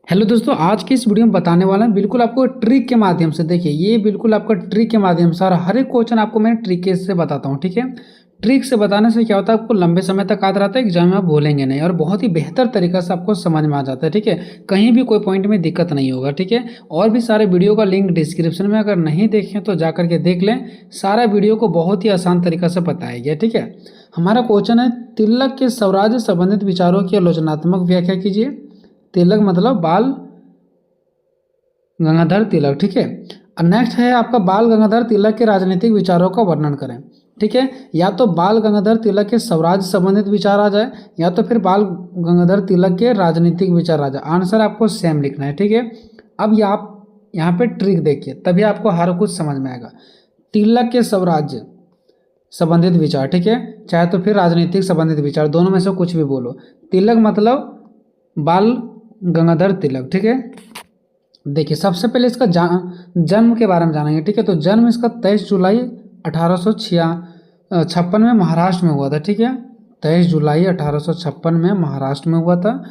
Hello दोस्तों, आज की इस वीडियो में बताने वाला है बिल्कुल आपको ट्रिक के माध्यम से। देखिए, ये बिल्कुल आपका ट्रिक के माध्यम से, और हर एक क्वेश्चन आपको मैं ट्रिक से बताता हूँ। ठीक है, ट्रिक से बताने से क्या होता है, आपको लंबे समय तक याद रहता है, एग्जाम में आप भूलेंगे नहीं, और बहुत ही बेहतर तरीका से आपको समझ में आ जाता है। ठीक है, कहीं भी कोई पॉइंट में दिक्कत नहीं होगा। ठीक है, और भी सारे वीडियो का लिंक डिस्क्रिप्शन में, अगर नहीं देखें तो जा करके देख लें। सारा वीडियो को बहुत ही आसान तरीका से बताया गया। ठीक है, हमारा क्वेश्चन है, तिलक के स्वराज्य संबंधित विचारों की आलोचनात्मक व्याख्या कीजिए। तिलक मतलब बाल गंगाधर तिलक। ठीक है, और नेक्स्ट है आपका, बाल गंगाधर तिलक के राजनीतिक विचारों का वर्णन करें। ठीक है, या तो बाल गंगाधर तिलक के स्वराज्य संबंधित विचार आ जाए, या तो फिर बाल गंगाधर तिलक के राजनीतिक विचार आ जाए। आंसर आपको सेम लिखना है। ठीक है, अब ये आप यहाँ पे ट्रिक देखिए, तभी आपको हर कुछ समझ में आएगा। तिलक के स्वराज्य संबंधित विचार, ठीक है, चाहे तो फिर राजनीतिक संबंधित विचार, दोनों में से कुछ भी बोलो। तिलक मतलब बाल गंगाधर तिलक। ठीक है, देखिए सबसे पहले इसका जन्म के बारे में जानेंगे। ठीक है, तो जन्म इसका 23 जुलाई 1856 में महाराष्ट्र में हुआ था। ठीक है, 23 जुलाई 1856 में महाराष्ट्र में हुआ था।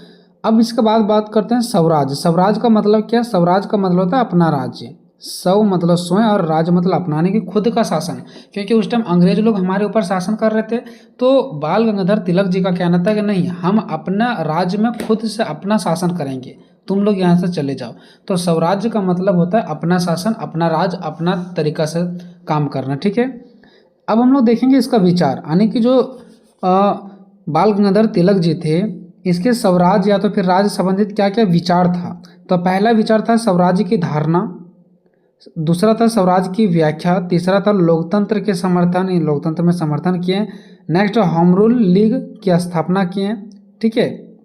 अब इसके बाद बात करते हैं स्वराज। स्वराज का मतलब क्या? स्वराज का मतलब होता है अपना राज्य। स्व मतलब स्वयं, और राज मतलब अपनाने की, खुद का शासन। क्योंकि उस टाइम अंग्रेज लोग हमारे ऊपर शासन कर रहे थे, तो बाल गंगाधर तिलक जी का कहना था कि नहीं, हम अपना राज्य में खुद से अपना शासन करेंगे, तुम लोग यहाँ से चले जाओ। तो स्वराज्य का मतलब होता है अपना शासन, अपना राज, अपना तरीका से काम करना। ठीक है, अब हम लोग देखेंगे इसका विचार, यानी कि जो बाल गंगाधर तिलक जी थे, इसके स्वराज या तो फिर राज्य संबंधित क्या क्या विचार था। तो पहला विचार था स्वराज्य की धारणा, दूसरा था स्वराज की व्याख्या, तीसरा था लोकतंत्र के समर्थन, इन लोकतंत्र में समर्थन किए। नेक्स्ट होम रूल लीग की स्थापना किए। ठीक है,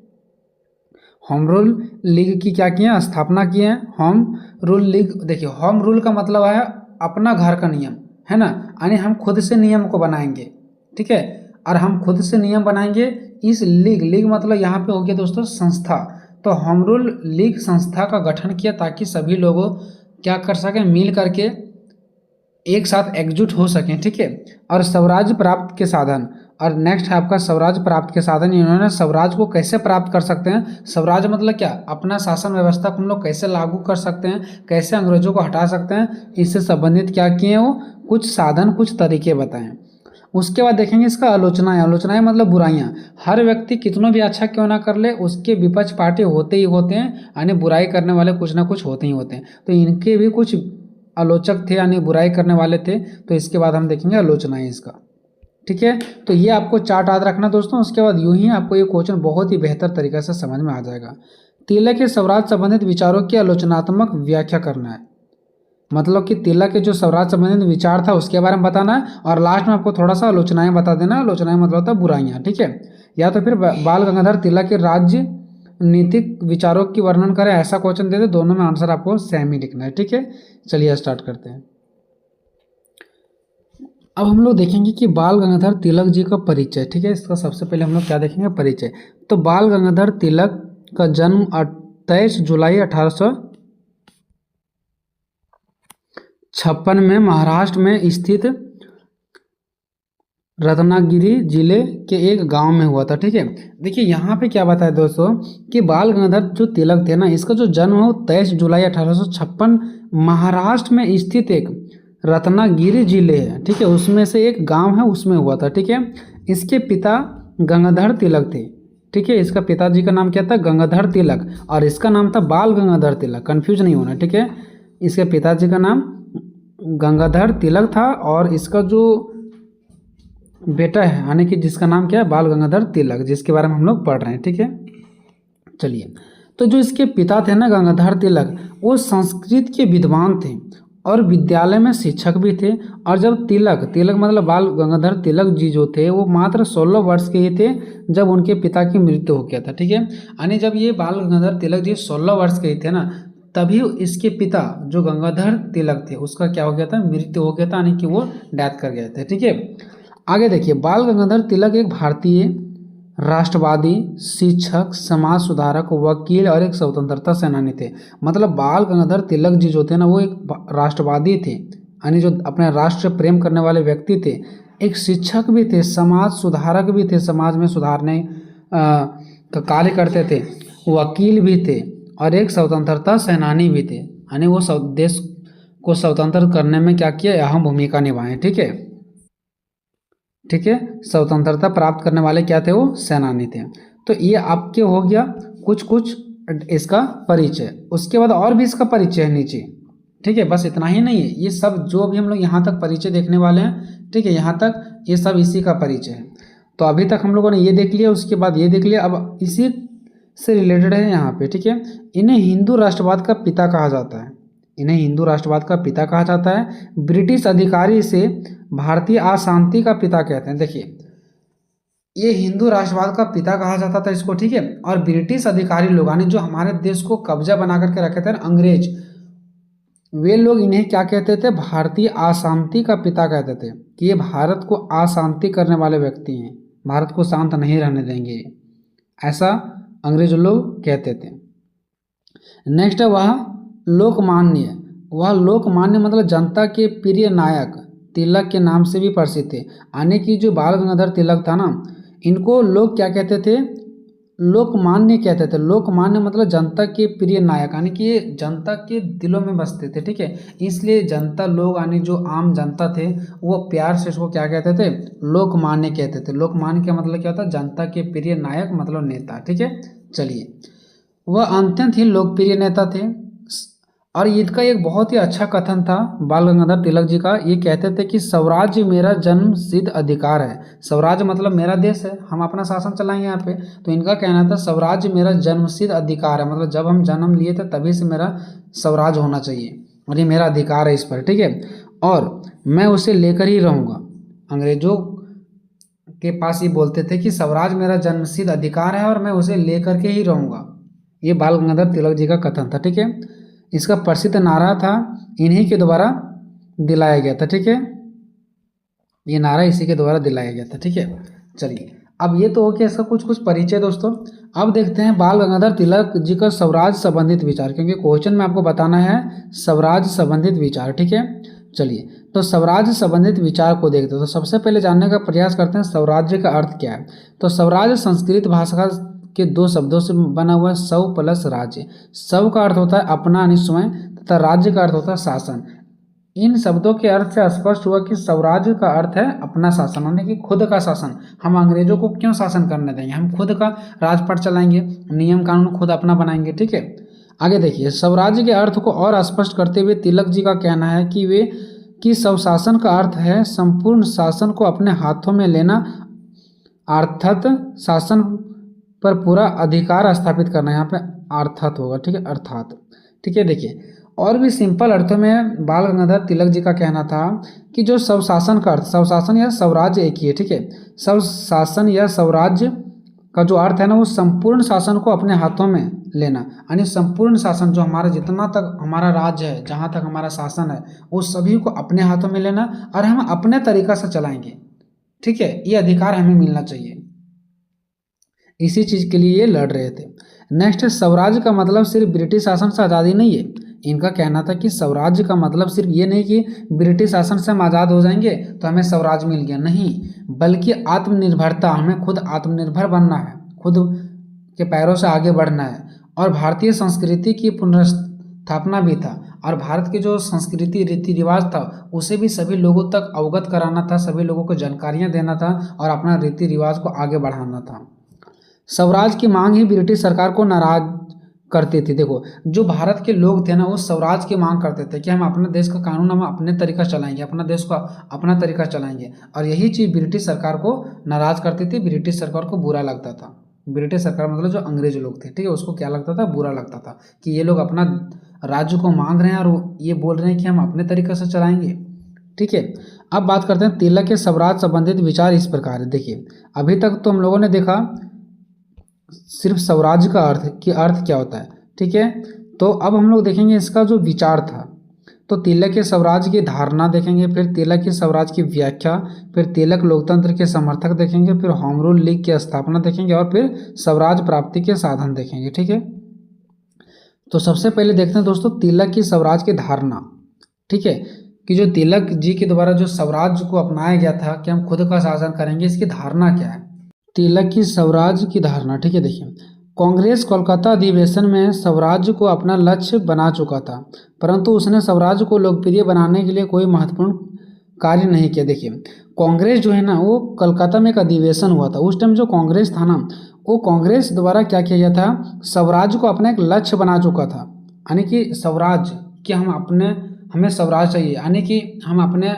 होम रूल लीग की क्या किए? स्थापना किए हैं। होम रूल लीग, देखिए होम रूल का मतलब है अपना घर का नियम, है ना, यानी हम खुद से नियम को बनाएंगे। ठीक है, और हम खुद से नियम बनाएंगे। इस लीग मतलब यहाँ पे हो गया दोस्तों संस्था। तो होम रूल लीग संस्था का गठन किया, ताकि सभी लोगों क्या कर सकें, मिल करके एक साथ एकजुट हो सकें। ठीक है, और स्वराज प्राप्त के साधन, और नेक्स्ट है आपका स्वराज प्राप्त के साधन। इन्होंने स्वराज को कैसे प्राप्त कर सकते हैं? स्वराज मतलब क्या? अपना शासन व्यवस्था को हम लोग कैसे लागू कर सकते हैं, कैसे अंग्रेजों को हटा सकते हैं, इससे संबंधित क्या किए वो कुछ साधन, कुछ तरीके बताएं। उसके बाद देखेंगे इसका आलोचनाएं। आलोचनाएं मतलब बुराइयां। हर व्यक्ति कितना भी अच्छा क्यों ना कर ले, उसके विपक्ष पार्टी होते ही होते हैं, यानी बुराई करने वाले कुछ ना कुछ होते ही होते हैं। तो इनके भी कुछ आलोचक थे, यानी बुराई करने वाले थे। तो इसके बाद हम देखेंगे आलोचनाएं इसका। ठीक है, तो ये आपको चार्ट याद रखना दोस्तों। उसके बाद यूं ही आपको ये क्वेश्चन बहुत ही बेहतर तरीके से समझ में आ जाएगा। तिलक के स्वराज संबंधित विचारों की आलोचनात्मक व्याख्या करना है, मतलब कि तिलक के जो स्वराज संबंधित विचार था उसके बारे में बताना है, और लास्ट में आपको थोड़ा सा आलोचनाएं बता देना। आलोचनाएं मतलब होता है बुराइयां। ठीक है, या तो फिर बाल गंगाधर तिलक के राज्य नीतिक विचारों की वर्णन करें, ऐसा क्वेश्चन दे दे। दोनों में आंसर आपको सेम ही लिखना है। ठीक है, चलिए स्टार्ट करते हैं। अब हम लोग देखेंगे कि बाल गंगाधर तिलक जी का परिचय। ठीक है, इसका सबसे पहले हम लोग क्या देखेंगे? परिचय। तो बाल गंगाधर तिलक का जन्म 23 जुलाई 1856 में महाराष्ट्र में स्थित रत्नागिरी जिले के एक गांव में हुआ था। ठीक है, देखिए यहाँ पे क्या बताया दोस्तों, कि बाल गंगाधर जो तिलक थे ना, इसका जो जन्म हो 23 जुलाई 1856 महाराष्ट्र में स्थित एक रत्नागिरी जिले है। ठीक है, उसमें से एक गांव है, उसमें हुआ था। ठीक है, इसके पिता गंगाधर तिलक थे। ठीक है, इसका पिताजी का नाम क्या था? गंगाधर तिलक, और इसका नाम था बाल गंगाधर तिलक। कंफ्यूज नहीं होना। ठीक है, इसके पिताजी का नाम गंगाधर तिलक था, और इसका जो बेटा है, यानी कि जिसका नाम क्या है? बाल गंगाधर तिलक, जिसके बारे में हम लोग पढ़ रहे हैं। ठीक है, चलिए, तो जो इसके पिता थे ना गंगाधर तिलक, वो संस्कृत के विद्वान थे और विद्यालय में शिक्षक भी थे। और जब तिलक मतलब बाल गंगाधर तिलक जी जो थे, वो मात्र 16 वर्ष के ही थे जब उनके पिता की मृत्यु हो गया था। ठीक है, यानी जब ये बाल गंगाधर तिलक जी 16 वर्ष के ही थे ना, तभी इसके पिता जो गंगाधर तिलक थे, उसका क्या हो गया था? मृत्यु हो गया था, यानी कि वो डेथ कर गए थे। ठीक है, आगे देखिए, बाल गंगाधर तिलक एक भारतीय राष्ट्रवादी, शिक्षक, समाज सुधारक, वकील और एक स्वतंत्रता सेनानी थे। मतलब बाल गंगाधर तिलक जी जो थे ना, वो एक राष्ट्रवादी थे, यानी जो अपने राष्ट्र से प्रेम करने वाले व्यक्ति थे। एक शिक्षक भी थे, समाज सुधारक भी थे, समाज में सुधारने का कार्य करते थे, वकील भी थे, और एक स्वतंत्रता सेनानी भी थे, यानी वो देश को स्वतंत्र करने में क्या किया, अहम भूमिका निभाए। ठीक है, ठीक है, स्वतंत्रता प्राप्त करने वाले क्या थे, वो सेनानी थे। तो ये आपके हो गया कुछ कुछ इसका परिचय। उसके बाद और भी इसका परिचय है नीचे। ठीक है, बस इतना ही नहीं है, ये सब जो भी हम लोग यहाँ तक परिचय देखने वाले हैं, ठीक है, यहाँ तक ये सब इसी का परिचय है। तो अभी तक हम लोगों ने ये देख लिया, उसके बाद ये देख लिया, अब इसी से रिलेटेड है यहाँ पे। ठीक है, इन्हें हिंदू राष्ट्रवाद का पिता कहा जाता है, इन्हें हिंदू राष्ट्रवाद का पिता कहा जाता है। ब्रिटिश अधिकारी इसे भारतीय अशांति का पिता कहते हैं। देखिए, ये हिंदू राष्ट्रवाद का पिता कहा जाता था इसको। ठीक है, और ब्रिटिश अधिकारी लोग यानी जो हमारे देश को कब्जा बना करके रखे थे अंग्रेज, वे लोग इन्हें क्या कहते थे, भारतीय अशांति का पिता कहते थे, कि ये भारत को अशांति करने वाले व्यक्ति हैं, भारत को शांत नहीं रहने देंगे, ऐसा अंग्रेज लोग कहते थे। नेक्स्ट है वह लोकमान्य। वह लोकमान्य मतलब जनता के प्रिय नायक तिलक के नाम से भी प्रसिद्ध थे, यानी कि जो बाल गंगाधर तिलक था ना, इनको लोग क्या कहते थे, लोकमान्य कहते थे। लोकमान्य मतलब जनता के प्रिय नायक, यानी कि ये जनता के दिलों में बसते थे। ठीक है, इसलिए जनता लोग यानी जो आम जनता थे वो प्यार से इसको क्या कहते थे, लोकमान्य कहते थे। लोकमान्य का मतलब क्या होता है, जनता के प्रिय नायक मतलब नेता। ठीक है, चलिए, वह अत्यंत ही लोकप्रिय नेता थे। और इनका एक बहुत ही अच्छा कथन था बाल गंगाधर तिलक जी का। ये कहते थे कि स्वराज्य मेरा जन्म सिद्ध अधिकार है। स्वराज्य मतलब मेरा देश है, हम अपना शासन चलाएंगे यहाँ पे। तो इनका कहना था स्वराज्य मेरा जन्म सिद्ध अधिकार है, मतलब जब हम जन्म लिए थे तभी से मेरा स्वराज होना चाहिए और ये मेरा अधिकार है इस पर। ठीक है, और मैं उसे लेकर ही रहूँगा। अंग्रेजों के पास ये बोलते थे कि स्वराज मेरा जन्मसिद्ध अधिकार है और मैं उसे लेकर के ही रहूँगा। ये बाल गंगाधर तिलक जी का कथन था। ठीक है, इसका प्रसिद्ध नारा था, इन्हीं के द्वारा दिलाया गया था। ठीक है, ये नारा इसी के द्वारा दिलाया गया था। ठीक है, चलिए, अब ये तो हो गया इसका कुछ कुछ परिचय दोस्तों। अब देखते हैं बाल गंगाधर तिलक जी का स्वराज संबंधित विचार, क्योंकि क्वेश्चन में आपको बताना है स्वराज संबंधित विचार। ठीक है, चलिए, तो स्वराज संबंधित विचार को देखते हैं। तो सबसे पहले जानने का प्रयास करते हैं स्वराज्य का अर्थ क्या है। तो स्वराज संस्कृत भाषा के दो शब्दों से बना हुआ है, स्व प्लस राज्य। स्व का अर्थ होता है अपना यानी स्वयं, तथा राज्य का अर्थ होता है शासन। इन शब्दों के अर्थ से स्पष्ट हुआ कि स्वराज्य का अर्थ है अपना शासन, यानी कि खुद का शासन। हम अंग्रेजों को क्यों शासन करने देंगे, हम खुद का राजपाट चलाएंगे, नियम कानून खुद अपना बनाएंगे। ठीक है, आगे देखिए, स्वराज्य के अर्थ को और स्पष्ट करते हुए तिलक जी का कहना है कि स्वशासन का अर्थ है संपूर्ण शासन को अपने हाथों में लेना, अर्थात शासन पर पूरा अधिकार स्थापित करना। यहाँ पे अर्थात होगा। ठीक है, अर्थात। ठीक है, देखिए, और भी सिंपल अर्थों में बाल गंगाधर तिलक जी का कहना था कि जो स्वशासन का अर्थ, स्वशासन या स्वराज्य एक ही है। ठीक है, स्वशासन या स्वराज्य का जो अर्थ है ना, वो संपूर्ण शासन को अपने हाथों में लेना, यानी संपूर्ण शासन जो हमारा जितना तक हमारा राज्य है, जहाँ तक हमारा शासन है, वो सभी को अपने हाथों में लेना और हम अपने तरीका से चलाएंगे। ठीक है, ये अधिकार हमें मिलना चाहिए, इसी चीज़ के लिए ये लड़ रहे थे। नेक्स्ट, स्वराज्य का मतलब सिर्फ ब्रिटिश शासन से आज़ादी नहीं है। इनका कहना था कि स्वराज्य का मतलब सिर्फ ये नहीं कि ब्रिटिश शासन से हम आज़ाद हो जाएंगे तो हमें स्वराज मिल गया, नहीं, बल्कि आत्मनिर्भरता, हमें खुद आत्मनिर्भर बनना है, खुद के पैरों से आगे बढ़ना है। और भारतीय संस्कृति की पुनर्स्थापना भी था, और भारत की जो संस्कृति रीति रिवाज था उसे भी सभी लोगों तक अवगत कराना था, सभी लोगों को जानकारियाँ देना था और अपना रीति रिवाज को आगे बढ़ाना था। स्वराज की मांग ही ब्रिटिश सरकार को नाराज करती थी। देखो, जो भारत के लोग थे ना, वो स्वराज की मांग करते थे कि हम अपने देश का कानून हम अपने तरीका चलाएंगे, अपना देश को अपना तरीका चलाएंगे। और यही चीज़ ब्रिटिश सरकार को नाराज करती थी, ब्रिटिश सरकार को बुरा लगता था। ब्रिटिश सरकार मतलब जो अंग्रेज लोग थे, ठीक है, उसको क्या लगता था, बुरा लगता था कि ये लोग अपना राज्य को मांग रहे हैं और ये बोल रहे हैं कि हम अपने तरीके से चलाएंगे। ठीक है, अब बात करते हैं तिलक के स्वराज संबंधित विचार इस प्रकार है। देखिए, अभी तक तो हम लोगों ने देखा सिर्फ स्वराज्य का अर्थ क्या होता है। ठीक है, तो अब हम लोग देखेंगे इसका जो विचार था। तो तिलक के स्वराज्य की धारणा देखेंगे, फिर तिलक के स्वराज्य की व्याख्या, फिर तिलक लोकतंत्र के समर्थक देखेंगे, फिर होम रूल लीग की स्थापना देखेंगे और फिर स्वराज प्राप्ति के साधन देखेंगे। ठीक है, तो सबसे पहले देखते हैं दोस्तों तिलक की स्वराज की धारणा। ठीक है, कि जो तिलक जी के द्वारा जो स्वराज को अपनाया गया था कि हम खुद का शासन करेंगे, इसकी धारणा क्या है, तिलक की स्वराज की धारणा। ठीक है, देखिए, कांग्रेस कोलकाता अधिवेशन में स्वराज्य को अपना लक्ष्य बना चुका था, परंतु उसने स्वराज्य को लोकप्रिय बनाने के लिए कोई महत्वपूर्ण कार्य नहीं किया। देखिए, कांग्रेस जो है ना, वो कलकत्ता में एक अधिवेशन हुआ था। उस टाइम जो कांग्रेस था ना, वो कांग्रेस द्वारा क्या किया गया था, स्वराज्य को अपना एक लक्ष्य बना चुका था। यानी कि स्वराज्य कि हमें स्वराज चाहिए, यानी कि हम अपने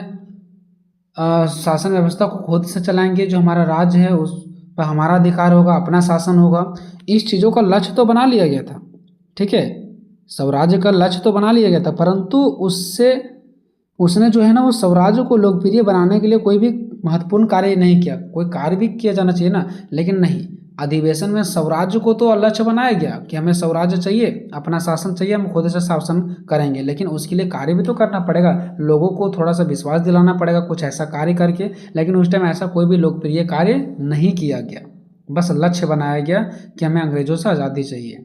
शासन व्यवस्था को खुद से चलाएंगे, जो हमारा राज्य है उस पर हमारा अधिकार होगा, अपना शासन होगा। इस चीज़ों का लक्ष्य तो बना लिया गया था, ठीक है, स्वराज्य का लक्ष्य तो बना लिया गया था, परंतु उसने जो है ना, वो स्वराज्य को लोकप्रिय बनाने के लिए कोई भी महत्वपूर्ण कार्य नहीं किया। कोई कार्य भी किया जाना चाहिए ना, लेकिन नहीं, अधिवेशन में स्वराज्य को तो लक्ष्य बनाया गया कि हमें स्वराज्य चाहिए, अपना शासन चाहिए, हम खुद से शासन करेंगे, लेकिन उसके लिए कार्य भी तो करना पड़ेगा, लोगों को थोड़ा सा विश्वास दिलाना पड़ेगा कुछ ऐसा कार्य करके। लेकिन उस टाइम ऐसा कोई भी लोकप्रिय कार्य नहीं किया गया, बस लक्ष्य बनाया गया कि हमें अंग्रेजों से आज़ादी चाहिए।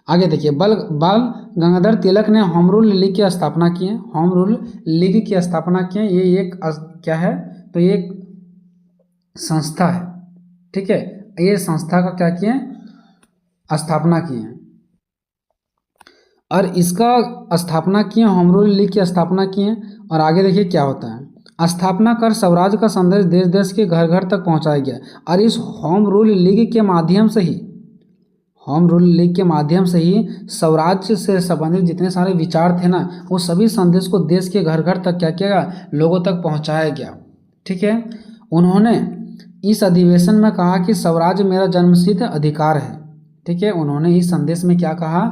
आगे देखिए, बाल गंगाधर तिलक ने होम रूल लीग की स्थापना की है। होम रूल लीग की स्थापना की है, ये एक क्या है, तो ये एक संस्था है, ठीक है, ये संस्था का क्या किए, स्थापना की है, और इसका स्थापना किए, होम रूल लीग की स्थापना की है। और आगे देखिए क्या होता है, स्थापना कर स्वराज का संदेश देश देश के घर घर तक पहुंचाया गया, और इस होम रूल लीग के माध्यम से ही स्वराज्य से संबंधित जितने सारे विचार थे ना, वो सभी संदेश को देश के घर घर तक क्या किया, लोगों तक पहुंचाया गया, ठीक है। उन्होंने इस अधिवेशन में कहा कि स्वराज्य मेरा जन्मसिद्ध अधिकार है, ठीक है। उन्होंने इस संदेश में क्या कहा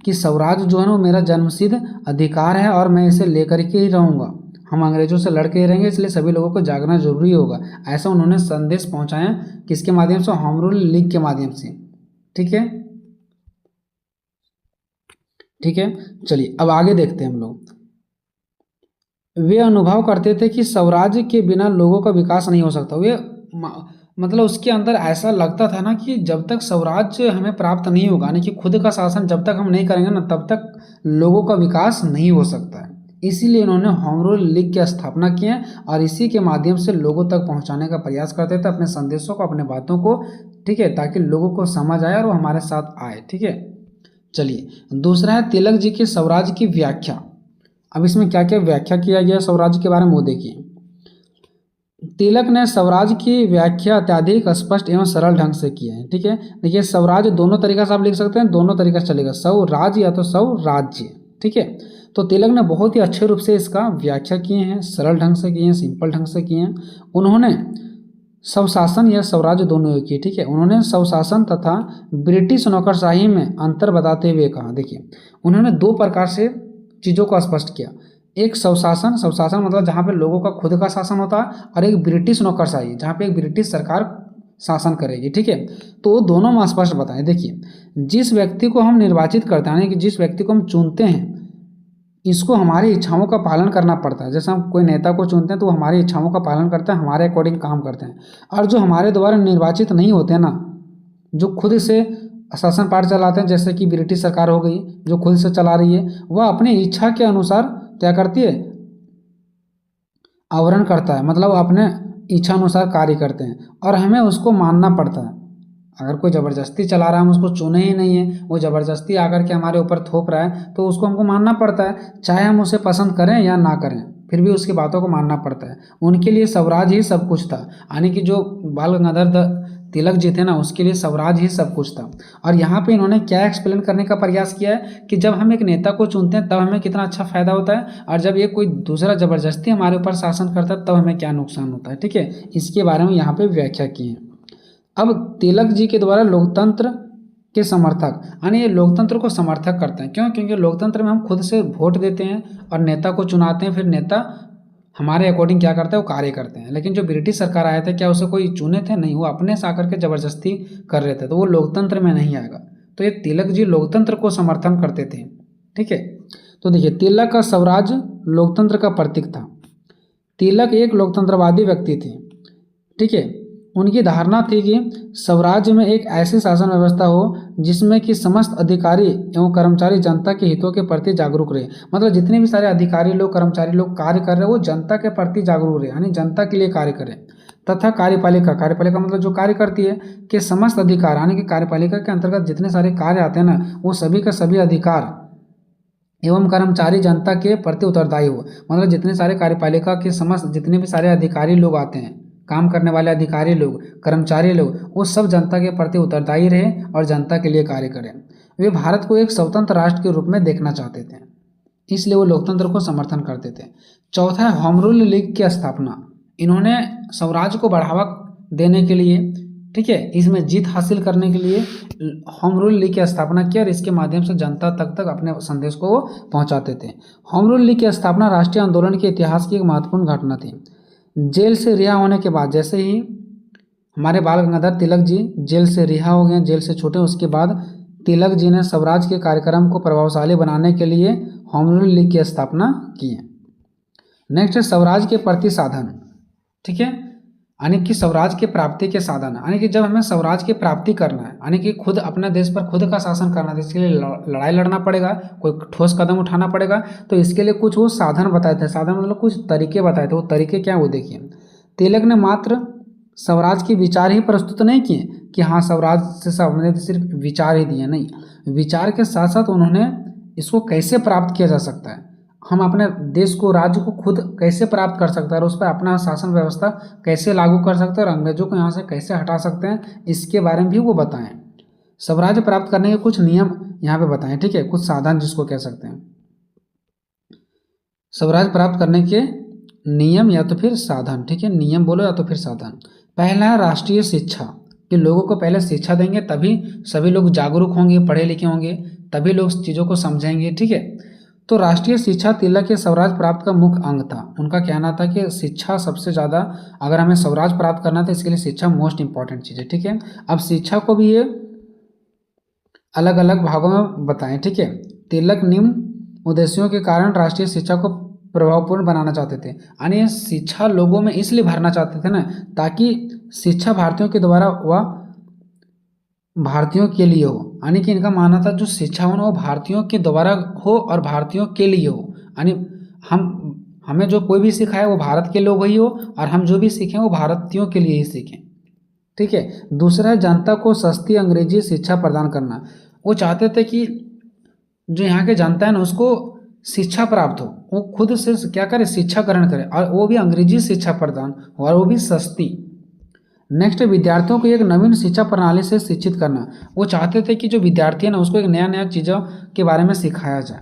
कि स्वराज्य जो है ना, वो मेरा जन्मसिद्ध अधिकार है और मैं इसे लेकर के ही रहूँगा, हम अंग्रेजों से लड़ के ही रहेंगे, इसलिए सभी लोगों को जागना जरूरी होगा। ऐसा उन्होंने संदेश पहुंचाया, किसके माध्यम से, होम रूल लीग के माध्यम से, ठीक है, ठीक है। चलिए अब आगे देखते हैं हम लोग। वे अनुभव करते थे कि स्वराज्य के बिना लोगों का विकास नहीं हो सकता। वे मतलब उसके अंदर ऐसा लगता था ना कि जब तक स्वराज्य हमें प्राप्त नहीं होगा, यानी कि खुद का शासन जब तक हम नहीं करेंगे ना, तब तक लोगों का विकास नहीं हो सकता है। इसीलिए उन्होंने होम रूल लीग की स्थापना की है, और इसी के माध्यम से लोगों तक पहुंचाने का प्रयास करते थे अपने संदेशों को, अपने बातों को, ठीक है, ताकि लोगों को समझ आए और वो हमारे साथ आए, ठीक है। चलिए दूसरा है तिलक जी की स्वराज्य की व्याख्या। अब इसमें क्या क्या व्याख्या किया गया स्वराज्य के बारे में, वो देखिए। तिलक ने स्वराज्य की व्याख्या अत्यधिक स्पष्ट एवं सरल ढंग से की है, ठीक है। देखिए, स्वराज्य दोनों तरीका से आप लिख सकते हैं, दोनों तरीका से चलेगा, स्वराज्य या तो स्वराज्य, ठीक है। तो तिलक ने बहुत ही अच्छे रूप से इसका व्याख्या किए हैं, सरल ढंग से किए हैं, सिंपल ढंग से किए हैं। उन्होंने स्वशासन या स्वराज्य दोनों की, ठीक है। उन्होंने स्वशासन तथा ब्रिटिश नौकरशाही में अंतर बताते हुए कहा, देखिए, उन्होंने दो प्रकार से चीज़ों को स्पष्ट किया। एक स्वशासन मतलब जहाँ पे लोगों का खुद का शासन होता है, और एक ब्रिटिश नौकरशाही जहाँ पे एक ब्रिटिश सरकार शासन करेगी, ठीक है। तो वो दोनों में स्पष्ट बताएं। देखिए, जिस व्यक्ति को हम निर्वाचित करते हैं, यानी कि जिस व्यक्ति को हम चुनते हैं, इसको हमारी इच्छाओं का पालन करना पड़ता है। जैसे हम कोई नेता को चुनते हैं तो वो हमारी इच्छाओं का पालन करते हैं, हमारे अकॉर्डिंग काम करते हैं। और जो हमारे द्वारा निर्वाचित नहीं होते हैं ना, जो खुद से शासन पाठ चलाते हैं, जैसे कि ब्रिटिश सरकार हो गई जो खुद से चला रही है, वह अपनी इच्छा के अनुसार क्या करती है, आवरण करता है, मतलब अपने इच्छा अनुसार कार्य करते हैं, और हमें उसको मानना पड़ता है। अगर कोई ज़बरदस्ती चला रहा है, हम उसको चुने ही नहीं है, वो ज़बरदस्ती आकर के हमारे ऊपर थोप रहा है, तो उसको हमको मानना पड़ता है, चाहे हम उसे पसंद करें या ना करें, फिर भी उसकी बातों को मानना पड़ता है। उनके लिए स्वराज ही सब कुछ था, यानी कि जो बाल गंगाधर तिलक जी थे ना, उसके लिए स्वराज ही सब कुछ था। और यहाँ पे इन्होंने क्या एक्सप्लेन करने का प्रयास किया है कि जब हम एक नेता को चुनते हैं तब हमें कितना अच्छा फायदा होता है, और जब ये कोई दूसरा ज़बरदस्ती हमारे ऊपर शासन करता है तब हमें क्या नुकसान होता है, ठीक है। इसके बारे में यहाँ पे व्याख्या की है। अब तिलक जी के द्वारा लोकतंत्र के समर्थक, यानी ये लोकतंत्र को समर्थक करते हैं। क्यों? क्योंकि लोकतंत्र में हम खुद से वोट देते हैं और नेता को चुनाते हैं, फिर नेता हमारे अकॉर्डिंग क्या करते हैं, वो कार्य करते हैं। लेकिन जो ब्रिटिश सरकार आए थे, क्या उसे कोई चुने थे? नहीं, वो अपने से आकर के ज़बरदस्ती कर रहे थे, तो वो लोकतंत्र में नहीं आएगा। तो ये तिलक जी लोकतंत्र को समर्थन करते थे, ठीक है। तो देखिए, तिलक का स्वराज लोकतंत्र का प्रतीक था। तिलक एक लोकतंत्रवादी व्यक्ति थे, ठीक है। उनकी धारणा थी कि स्वराज्य में एक ऐसी शासन व्यवस्था हो जिसमें कि समस्त अधिकारी एवं कर्मचारी जनता के हितों के प्रति जागरूक रहे। मतलब जितने भी सारे अधिकारी लोग, कर्मचारी लोग कार्य कर रहे हैं वो जनता के प्रति जागरूक रहे, यानी जनता के लिए कार्य करें। तथा कार्यपालिका, कार्यपालिका मतलब जो कार्य करती है, के समस्त अधिकार, यानी कि कार्यपालिका के अंतर्गत जितने सारे कार्य आते हैं ना, वो सभी का सभी अधिकार एवं कर्मचारी जनता के प्रति उत्तरदायी हो। मतलब जितने सारे कार्यपालिका के समस्त जितने भी सारे अधिकारी लोग आते हैं, काम करने वाले अधिकारी लोग, कर्मचारी लोग, वो सब जनता के प्रति उत्तरदायी रहे और जनता के लिए कार्य करें। वे भारत को एक स्वतंत्र राष्ट्र के रूप में देखना चाहते थे, इसलिए वो लोकतंत्र को समर्थन करते थे। चौथा है होम रूल लीग की स्थापना। इन्होंने स्वराज को बढ़ावा देने के लिए, ठीक है, इसमें जीत हासिल करने के लिए होम रूल लीग की स्थापना की और इसके माध्यम से जनता तक अपने संदेश को पहुंचाते थे। होम रूल लीग की स्थापना राष्ट्रीय आंदोलन के इतिहास की एक महत्वपूर्ण घटना थी। जेल से रिहा होने के बाद, जैसे ही हमारे बाल गंगाधर तिलक जी जेल से रिहा हो गए, जेल से छूटे, उसके बाद तिलक जी ने स्वराज के कार्यक्रम को प्रभावशाली बनाने के लिए होम रूल लीग की स्थापना की है। नेक्स्ट है स्वराज के प्रति साधन, ठीक है, यानी कि स्वराज के प्राप्ति के साधन, यानी कि जब हमें स्वराज की प्राप्ति करना है, यानी कि खुद अपने देश पर खुद का शासन करना है, इसके लिए लड़ाई लड़ना पड़ेगा, कोई ठोस कदम उठाना पड़ेगा, तो इसके लिए कुछ वो साधन बताए थे। साधन मतलब कुछ तरीके बताए थे। वो तरीके क्या वो देखिए। तिलक ने मात्र स्वराज के विचार ही प्रस्तुत नहीं किए कि हाँ स्वराज से संबंधित सिर्फ विचार ही दिए, नहीं, विचार के साथ साथ उन्होंने इसको कैसे प्राप्त किया जा सकता है, हम अपने देश को, राज्य को खुद कैसे प्राप्त कर सकते हैं और उस पर अपना शासन व्यवस्था कैसे लागू कर सकते हैं और अंग्रेजों को यहाँ से कैसे हटा सकते हैं, इसके बारे में भी वो बताएं। स्वराज्य प्राप्त करने के कुछ नियम यहाँ पे बताएं, ठीक है, कुछ साधन जिसको कह सकते हैं। स्वराज्य प्राप्त करने के नियम या तो फिर साधन, ठीक है, नियम बोलो या तो फिर साधन। पहला है राष्ट्रीय शिक्षा, कि लोगों को पहले शिक्षा देंगे तभी सभी लोग जागरूक होंगे, पढ़े लिखे होंगे, तभी लोग चीज़ों को समझेंगे, ठीक है। तो राष्ट्रीय शिक्षा तिलक के स्वराज प्राप्त का मुख्य अंग था। उनका कहना था कि शिक्षा सबसे ज़्यादा, अगर हमें स्वराज प्राप्त करना था इसके लिए शिक्षा मोस्ट इंपॉर्टेंट चीज़ है, ठीक है। अब शिक्षा को भी ये अलग अलग भागों में बताएं, ठीक है। तिलक निम्न उद्देश्यों के कारण राष्ट्रीय शिक्षा को प्रभावपूर्ण बनाना चाहते थे, यानी शिक्षा लोगों में इसलिए भरना चाहते थे ना, ताकि शिक्षा भारतीयों के द्वारा व भारतीयों के लिए हो, यानी कि इनका मानना था जो शिक्षा हो ना वो भारतीयों के द्वारा हो और भारतीयों के लिए हो, यानी हमें जो कोई भी सिखाए वो भारत के लोग ही हो और हम जो भी सीखें वो भारतीयों के लिए ही सीखें, ठीक है। दूसरा है जनता को सस्ती अंग्रेजी शिक्षा प्रदान करना। वो चाहते थे कि जो यहाँ के जनता है ना उसको शिक्षा प्राप्त हो, वो खुद से क्या करे, शिक्षा ग्रहण करे, और वो भी अंग्रेजी शिक्षा प्रदान और वो भी सस्ती। नेक्स्ट, विद्यार्थियों को एक नवीन शिक्षा प्रणाली से शिक्षित करना। वो चाहते थे कि जो विद्यार्थी है ना उसको एक नया नया चीज़ों के बारे में सिखाया जाए।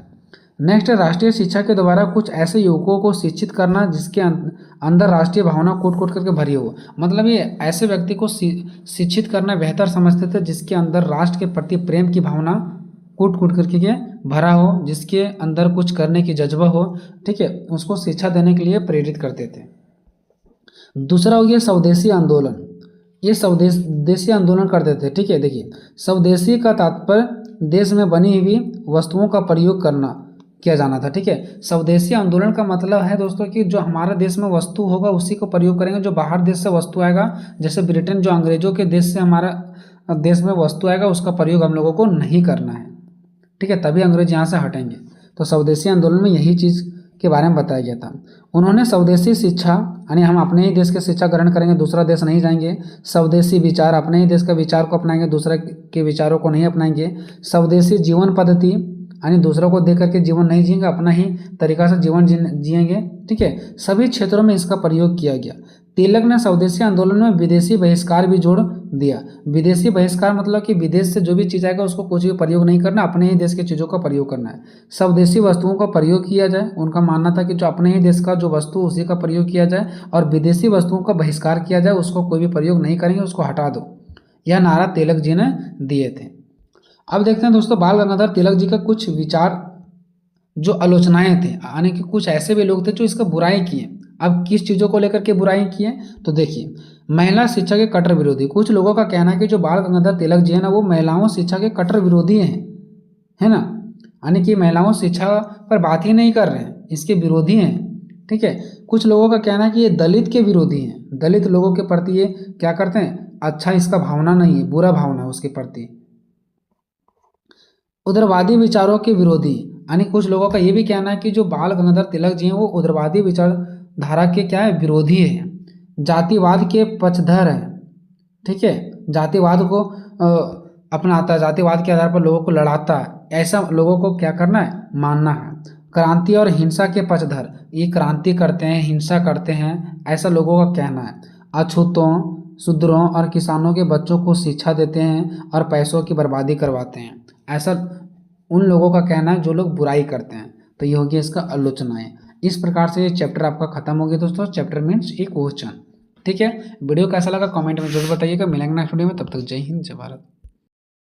नेक्स्ट, राष्ट्रीय शिक्षा के द्वारा कुछ ऐसे युवकों को शिक्षित करना जिसके अंदर राष्ट्रीय भावना कूट कूट करके भरी हो। मतलब ये ऐसे व्यक्ति को शिक्षित करना बेहतर समझते थे जिसके अंदर राष्ट्र के प्रति प्रेम की भावना कूट कूट करके भरा हो, जिसके अंदर कुछ करने की जज्बा हो, ठीक है, उसको शिक्षा देने के लिए प्रेरित करते थे। दूसरा हो गया स्वदेशी आंदोलन। ये स्वदेशी आंदोलन करते थे, ठीक है। देखिए, स्वदेशी का तात्पर्य देश में बनी हुई वस्तुओं का प्रयोग करना किया जाना था, ठीक है। स्वदेशी आंदोलन का मतलब है दोस्तों कि जो हमारे देश में वस्तु होगा उसी को प्रयोग करेंगे, जो बाहर देश से वस्तु आएगा, जैसे ब्रिटेन जो अंग्रेजों के देश से हमारा देश में वस्तु आएगा उसका प्रयोग हम लोगों को नहीं करना है, ठीक है, तभी अंग्रेज यहाँ से हटेंगे। तो स्वदेशी आंदोलन में यही चीज़ के बारे में बताया गया था। उन्होंने स्वदेशी शिक्षा, यानी हम अपने ही देश की शिक्षा ग्रहण करेंगे, दूसरा देश नहीं जाएंगे। स्वदेशी विचार, अपने ही देश का विचार को अपनाएंगे, दूसरे के विचारों को नहीं अपनाएंगे। स्वदेशी जीवन पद्धति, यानी दूसरों को देख करके जीवन नहीं जिएंगे, अपना ही तरीका से जीवन जिएंगे, ठीक है। सभी क्षेत्रों में इसका प्रयोग किया गया। तिलक ने स्वदेशी आंदोलन में विदेशी बहिष्कार भी जोड़ दिया। विदेशी बहिष्कार मतलब कि विदेश से जो भी चीज़ आएगा उसको कुछ भी प्रयोग नहीं करना, अपने ही देश की चीज़ों का प्रयोग करना है। स्वदेशी वस्तुओं का प्रयोग किया जाए। उनका मानना था कि जो अपने ही देश का जो वस्तु उसी का प्रयोग किया जाए और विदेशी वस्तुओं का बहिष्कार किया जाए, उसको कोई भी प्रयोग नहीं करेंगे, उसको हटा दो। यह नारा तिलक जी ने दिए थे। अब देखते हैं दोस्तों बाल गंगाधर तिलक जी का कुछ विचार जो आलोचनाएं थे, यानी कि कुछ ऐसे भी लोग थे जो इसका बुराई किए। अब किस चीज़ों को लेकर के बुराई किए तो देखिए, महिला शिक्षा के कट्टर विरोधी। कुछ लोगों का कहना है कि जो बाल गंगाधर तिलक जी है ना वो महिलाओं शिक्षा के कट्टर विरोधी हैं, है ना, यानी कि महिलाओं शिक्षा पर बात ही नहीं कर रहे हैं, इसके विरोधी हैं, ठीक है। कुछ लोगों का कहना है कि ये दलित के विरोधी हैं, दलित लोगों के प्रति ये क्या करते हैं, अच्छा इसका भावना नहीं है, बुरा भावना है उसके प्रति। उग्रवादी विचारों के विरोधी, यानी कुछ लोगों का ये भी कहना है कि जो बाल गंगाधर तिलक जी हैं वो उग्रवादी विचारधारा के क्या है, विरोधी है। जातिवाद के पक्षधर है, ठीक है, जातिवाद को अपनाता है, जातिवाद के आधार पर लोगों को लड़ाता है, ऐसा लोगों को क्या करना है, मानना है। क्रांति और हिंसा के पक्षधर, ये क्रांति करते हैं, हिंसा करते हैं, ऐसा लोगों का कहना है। अछूतों, शूद्रों और किसानों के बच्चों को शिक्षा देते हैं और पैसों की बर्बादी करवाते हैं, ऐसा उन लोगों का कहना है जो लोग बुराई करते हैं। तो ये हो गया इसका आलोचनाएं। इस प्रकार से ये चैप्टर आपका खत्म हो गया दोस्तों। चैप्टर मीन्स एक क्वेश्चन। ठीक है, वीडियो कैसा लगा कमेंट में जरूर बताइएगा। मिलेंगे नेक्स्ट वीडियो में, तब तक जय हिंद जय भारत।